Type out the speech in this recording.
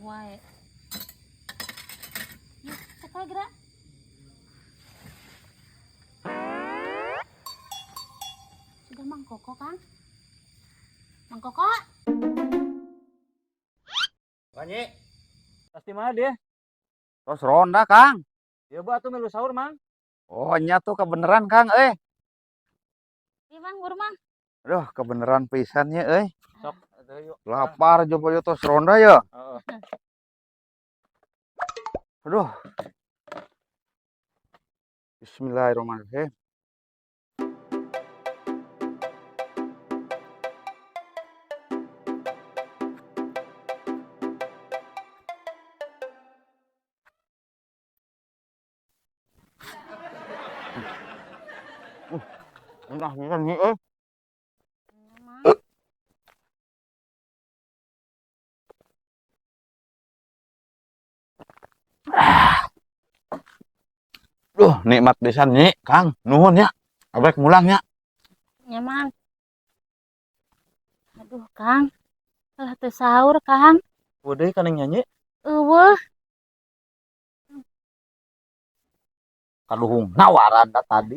wae. Yuk, sekali gerak. Sudah Mang Koko, Kang. Mang Koko. Banyi. Pasti mana dia? Tos ronda, Kang. Ya ba tuh melu sahur, Mang. Oh, nya tuh kebeneran, Kang, Iya, Mang, buru, Mang. Aduh, kebeneran pisannya, Sok, atuh yuk. Lapar coba yo tos ronda ya. Heeh. Aduh. Bismillahirrahmanirrahim. Udah bisa nih, Iya, Mang. Duh, nikmat pisan nih, Kang. Nuhun ya. Abrek mulang ya. Iya, Mang. Aduh, Kang. Salah teu sahur, Kang. Udah kan yang nyanyi. Eueuh. Kaduhung nawaran tadi.